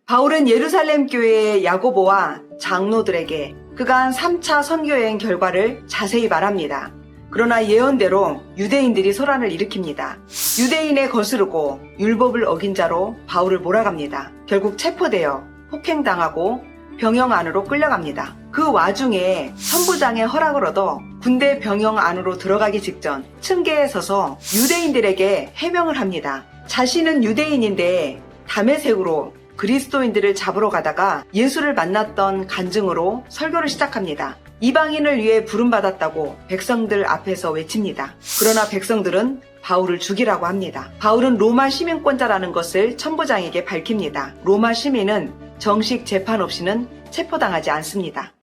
바울은 예루살렘 교회의 야고보와 장로들에게 그간 3차 선교여행 결과를 자세히 말합니다. 그러나 예언대로 유대인들이 소란을 일으킵니다. 유대인에 거스르고 율법을 어긴 자로 바울을 몰아갑니다. 결국 체포되어 폭행당하고 병영 안으로 끌려갑니다. 그 와중에 선부장의 허락을 얻어 군대 병영 안으로 들어가기 직전 층계에 서서 유대인들에게 해명을 합니다. 자신은 유대인인데 다메섹으로 그리스도인들을 잡으러 가다가 예수를 만났던 간증으로 설교를 시작합니다. 이방인을 위해 부름받았다고 백성들 앞에서 외칩니다. 그러나 백성들은 바울을 죽이라고 합니다. 바울은 로마 시민권자라는 것을 천부장에게 밝힙니다. 로마 시민은 정식 재판 없이는 체포당하지 않습니다.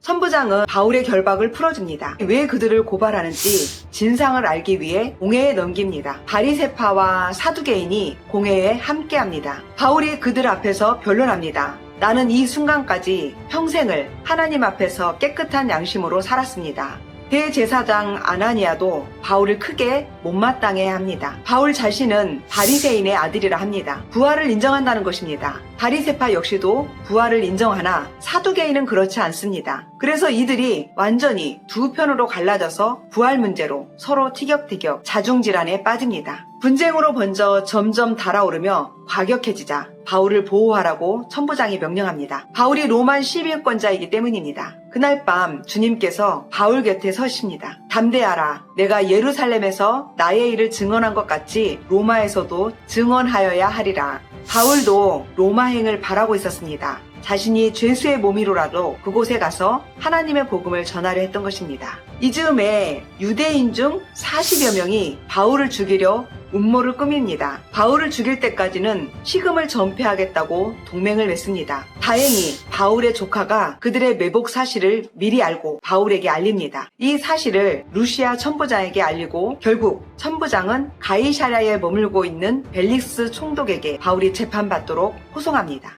천부장은 바울의 결박을 풀어줍니다. 왜 그들을 고발하는지 진상을 알기 위해 공회에 넘깁니다. 바리새파와 사두개인이 공회에 함께합니다. 바울이 그들 앞에서 변론합니다. 나는 이 순간까지 평생을 하나님 앞에서 깨끗한 양심으로 살았습니다. 대제사장 아나니아도 바울을 크게 못마땅해 합니다. 바울 자신은 바리새인의 아들이라 합니다. 부활을 인정한다는 것입니다. 바리새파 역시도 부활을 인정하나 사두개인은 그렇지 않습니다. 그래서 이들이 완전히 두 편으로 갈라져서 부활 문제로 서로 티격태격 자중질환에 빠집니다. 분쟁으로 번져 점점 달아오르며 과격해지자 바울을 보호하라고 천부장이 명령합니다. 바울이 로마 시민권자이기 때문입니다. 그날 밤 주님께서 바울 곁에 서십니다. 담대하라. 내가 예루살렘에서 나의 일을 증언한 것 같이 로마에서도 증언하여야 하리라. 바울도 로마행을 바라고 있었습니다. 자신이 죄수의 몸이로라도 그곳에 가서 하나님의 복음을 전하려 했던 것입니다. 이 즈음에 유대인 중 40여 명이 바울을 죽이려 음모를 꾸밉니다. 바울을 죽일 때까지는 식음을 전폐하겠다고 동맹을 맺습니다. 다행히 바울의 조카가 그들의 매복 사실을 미리 알고 바울에게 알립니다. 이 사실을 루시아 천부장에게 알리고 결국 천부장은 가이사랴에 머물고 있는 벨릭스 총독에게 바울이 재판받도록 호송합니다.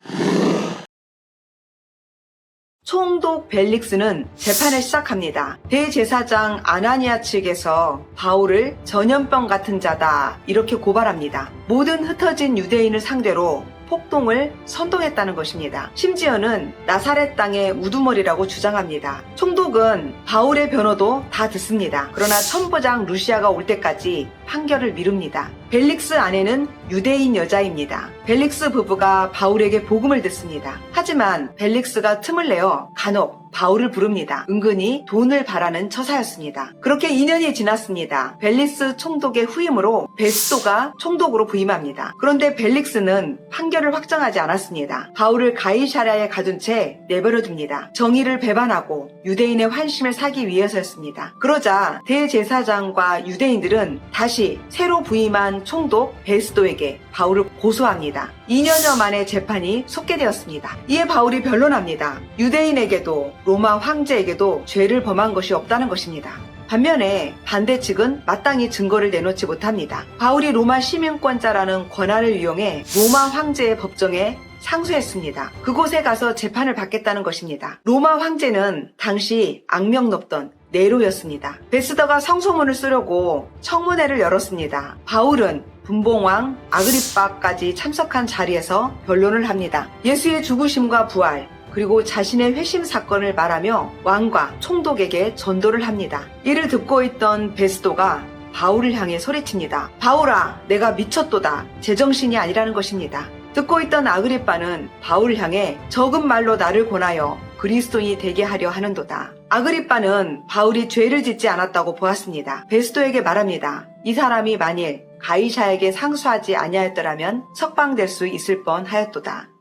총독 벨릭스는 재판을 시작합니다. 대제사장 아나니아 측에서 바울을 전염병 같은 자다 이렇게 고발합니다. 모든 흩어진 유대인을 상대로 폭동을 선동했다는 것입니다. 심지어는 나사렛 땅의 우두머리라고 주장합니다. 총독은 바울의 변호도 다 듣습니다. 그러나 천부장 루시아가 올 때까지 판결을 미룹니다. 벨릭스 아내는 유대인 여자입니다. 벨릭스 부부가 바울에게 복음을 듣습니다. 하지만 벨릭스가 틈을 내어 간혹 바울을 부릅니다. 은근히 돈을 바라는 처사였습니다. 그렇게 2년이 지났습니다. 벨릭스 총독의 후임으로 베스도가 총독으로 부임합니다. 그런데 벨릭스는 판결을 확정하지 않았습니다. 바울을 가이사랴에 가둔 채 내버려둡니다. 정의를 배반하고 유대인의 환심을 사기 위해서였습니다. 그러자 대제사장과 유대인들은 다시 새로 부임한 총독 베스도에게 바울을 고소합니다. 2년여 만에 재판이 속개되었습니다. 이에 바울이 변론합니다. 유대인에게도 로마 황제에게도 죄를 범한 것이 없다는 것입니다. 반면에 반대 측은 마땅히 증거를 내놓지 못합니다. 바울이 로마 시민권자라는 권한을 이용해 로마 황제의 법정에 상소했습니다. 그곳에 가서 재판을 받겠다는 것입니다. 로마 황제는 당시 악명 높던 네로였습니다. 베스더가 상소문을 쓰려고 청문회를 열었습니다. 바울은 분봉왕 아그리빠까지 참석한 자리에서 변론을 합니다. 예수의 죽으심과 부활, 그리고 자신의 회심 사건을 말하며 왕과 총독에게 전도를 합니다. 이를 듣고 있던 베스도가 바울을 향해 소리칩니다. 바울아, 내가 미쳤도다. 제정신이 아니라는 것입니다. 듣고 있던 아그리빠는 바울을 향해 적은 말로 나를 권하여 그리스도인이 되게 하려 하는도다. 아그리빠는 바울이 죄를 짓지 않았다고 보았습니다. 베스도에게 말합니다. 이 사람이 만일 가이사에게 상소하지 아니하였더라면 석방될 수 있을 뻔하였도다.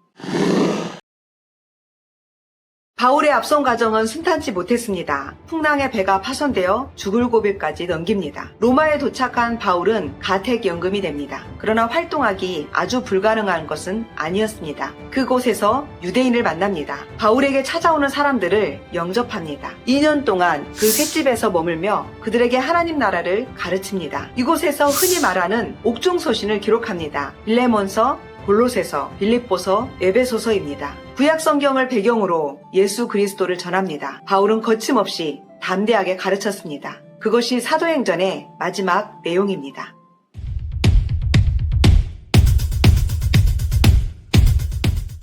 바울의 앞선 과정은 순탄치 못했습니다. 풍랑에 배가 파손되어 죽을 고비까지 넘깁니다. 로마에 도착한 바울은 가택연금이 됩니다. 그러나 활동하기 아주 불가능한 것은 아니었습니다. 그곳에서 유대인을 만납니다. 바울에게 찾아오는 사람들을 영접합니다. 2년 동안 그 셋집에서 머물며 그들에게 하나님 나라를 가르칩니다. 이곳에서 흔히 말하는 옥중서신을 기록합니다. 빌레몬서, 골로새서, 빌립보서, 에베소서입니다. 구약 성경을 배경으로 예수 그리스도를 전합니다. 바울은 거침없이 담대하게 가르쳤습니다. 그것이 사도행전의 마지막 내용입니다.